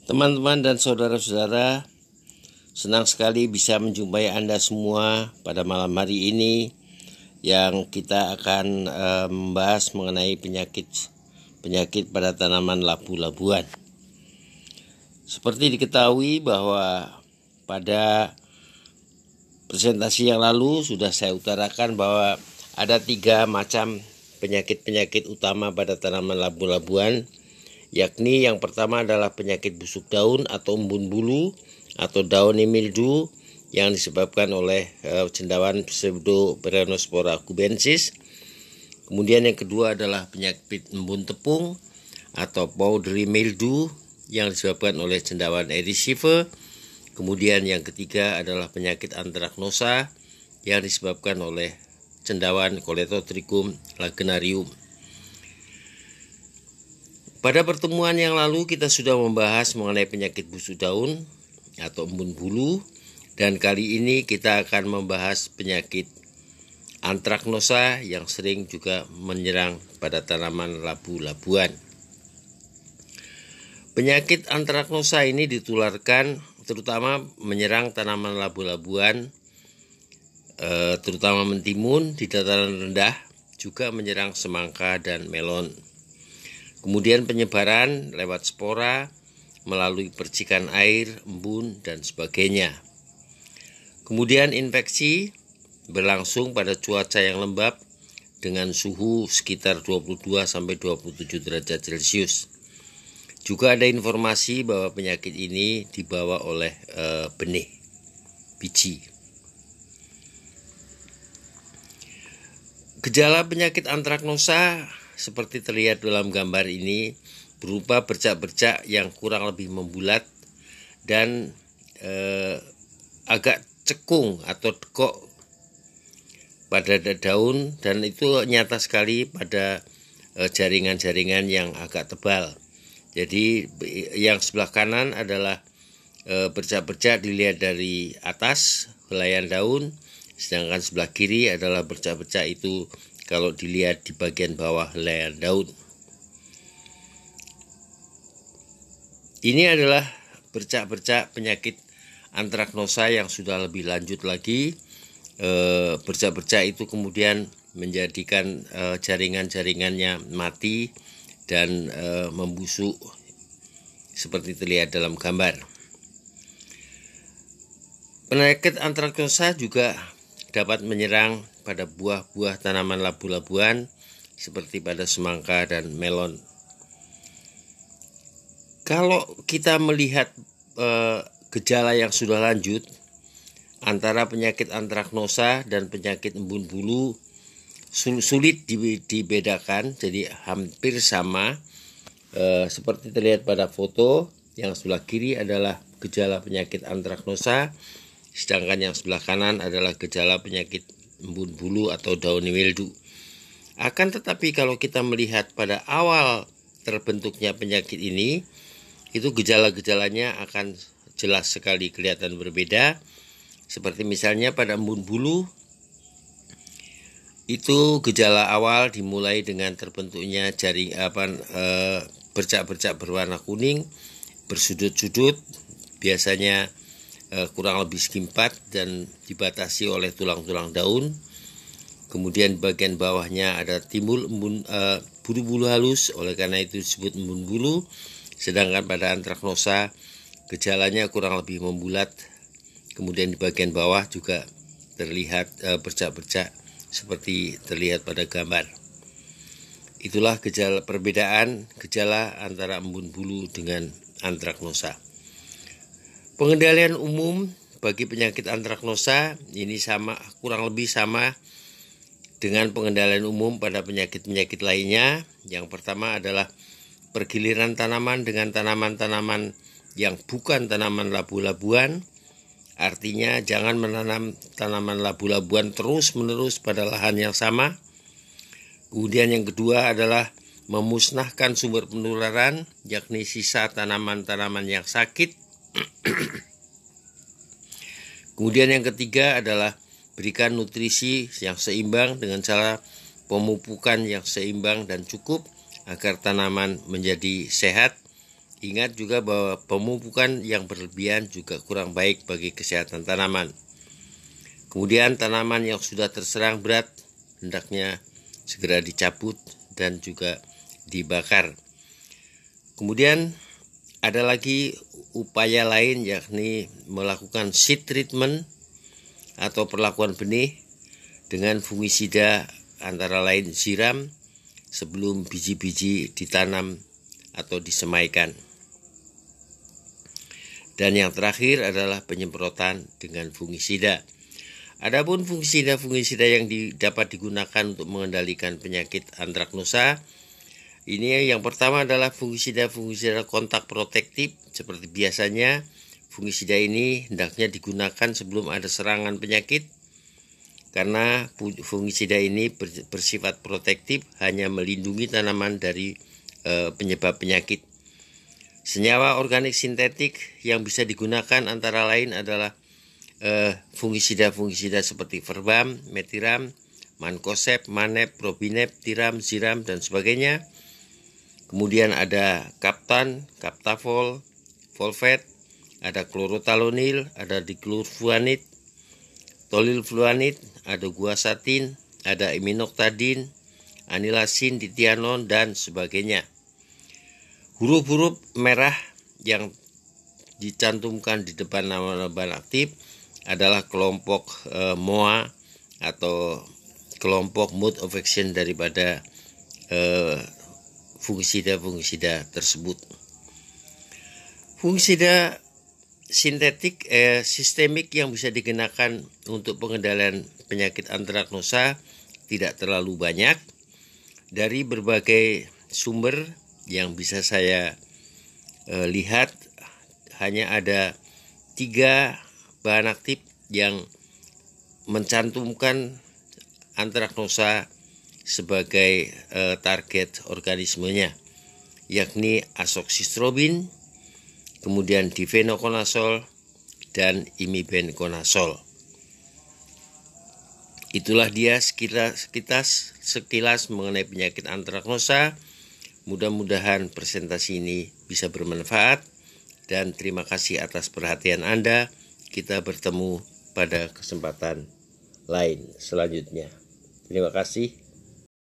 Teman-teman dan saudara-saudara, senang sekali bisa menjumpai Anda semua pada malam hari ini yang kita akan membahas mengenai penyakit pada tanaman labu-labuan. Seperti diketahui bahwa pada presentasi yang lalu sudah saya utarakan bahwa ada 3 macam penyakit-penyakit utama pada tanaman labu-labuan, yakni yang pertama adalah penyakit busuk daun atau embun bulu atau downy mildew yang disebabkan oleh cendawan Pseudoperonospora cubensis. Kemudian yang kedua adalah penyakit embun tepung atau powdery mildew yang disebabkan oleh cendawan Erizifer. Kemudian yang ketiga adalah penyakit antraknosa yang disebabkan oleh cendawan Colletotrichum lagenarium. Pada pertemuan yang lalu kita sudah membahas mengenai penyakit busuk daun atau embun bulu, dan kali ini kita akan membahas penyakit antraknosa yang sering juga menyerang pada tanaman labu-labuan. Penyakit antraknosa ini ditularkan terutama menyerang tanaman labu-labuan, terutama mentimun di dataran rendah, juga menyerang semangka dan melon. Kemudian penyebaran lewat spora, melalui percikan air, embun, dan sebagainya. Kemudian infeksi berlangsung pada cuaca yang lembab dengan suhu sekitar 22-27 derajat Celcius. Juga ada informasi bahwa penyakit ini dibawa oleh benih, biji. Gejala penyakit antraknosa seperti terlihat dalam gambar ini berupa bercak-bercak yang kurang lebih membulat dan agak cekung atau dekok pada daun, dan itu nyata sekali pada jaringan-jaringan yang agak tebal. Jadi yang sebelah kanan adalah bercak-bercak dilihat dari atas helaian daun, sedangkan sebelah kiri adalah bercak-bercak itu kalau dilihat di bagian bawah helaian daun. Ini adalah bercak-bercak penyakit antraknosa yang sudah lebih lanjut lagi. Bercak-bercak itu kemudian menjadikan jaringan-jaringannya mati dan membusuk seperti terlihat dalam gambar. Penyakit antraknosa juga dapat menyerang pada buah-buah tanaman labu-labuan seperti pada semangka dan melon. Kalau kita melihat gejala yang sudah lanjut antara penyakit antraknosa dan penyakit embun bulu sulit dibedakan, jadi hampir sama. Seperti terlihat pada foto, yang sebelah kiri adalah gejala penyakit antraknosa, sedangkan yang sebelah kanan adalah gejala penyakit embun bulu atau downy mildew. Akan tetapi kalau kita melihat pada awal terbentuknya penyakit ini, itu gejala-gejalanya akan jelas sekali kelihatan berbeda. Seperti misalnya pada embun bulu, itu gejala awal dimulai dengan terbentuknya bercak-bercak berwarna kuning, bersudut-sudut, biasanya kurang lebih segi 4 dan dibatasi oleh tulang-tulang daun. Kemudian bagian bawahnya ada timbul bulu-bulu halus, oleh karena itu disebut embun bulu. Sedangkan pada antraknosa gejalanya kurang lebih membulat. Kemudian di bagian bawah juga terlihat bercak-bercak seperti terlihat pada gambar. Itulah perbedaan gejala antara embun bulu dengan antraknosa. Pengendalian umum bagi penyakit antraknosa ini kurang lebih sama dengan pengendalian umum pada penyakit-penyakit lainnya. Yang pertama adalah pergiliran tanaman dengan tanaman-tanaman yang bukan tanaman labu-labuan. Artinya jangan menanam tanaman labu-labuan terus-menerus pada lahan yang sama. Kemudian yang kedua adalah memusnahkan sumber penularan, yakni sisa tanaman-tanaman yang sakit. Kemudian yang ketiga adalah berikan nutrisi yang seimbang dengan cara pemupukan yang seimbang dan cukup agar tanaman menjadi sehat. Ingat juga bahwa pemupukan yang berlebihan juga kurang baik bagi kesehatan tanaman. Kemudian tanaman yang sudah terserang berat hendaknya segera dicabut dan juga dibakar. Kemudian ada lagi upaya lain, yakni melakukan seed treatment atau perlakuan benih dengan fungisida, antara lain siram sebelum biji-biji ditanam atau disemaikan. Dan yang terakhir adalah penyemprotan dengan fungisida. Adapun fungisida yang dapat digunakan untuk mengendalikan penyakit antraknosa, ini yang pertama adalah fungisida kontak protektif. Seperti biasanya, fungisida ini hendaknya digunakan sebelum ada serangan penyakit, karena fungisida ini bersifat protektif, hanya melindungi tanaman dari penyebab penyakit. Senyawa organik sintetik yang bisa digunakan antara lain adalah fungisida seperti verbam, metiram, mancozeb, manep, probinep, tiram, ziram, dan sebagainya. Kemudian ada kaptan, kaptafol, folvet, ada klorotalonil, ada diklorfuanid, tolilfluanid, ada guasatin, ada iminoktadin, anilasin, ditianon, dan sebagainya. Huruf-huruf merah yang dicantumkan di depan nama bahan aktif adalah kelompok MOA atau kelompok mode of action daripada fungisida tersebut. Fungisida sintetik sistemik yang bisa digunakan untuk pengendalian penyakit antraknosa tidak terlalu banyak. Dari berbagai sumber yang bisa saya lihat, hanya ada 3 bahan aktif yang mencantumkan antraknosa sebagai target organismenya, yakni azoxystrobin, kemudian difenokonazol, dan imibenkonazol. Itulah dia sekilas mengenai penyakit antraknosa. Mudah-mudahan presentasi ini bisa bermanfaat, dan terima kasih atas perhatian Anda. Kita bertemu pada kesempatan lain selanjutnya. Terima kasih.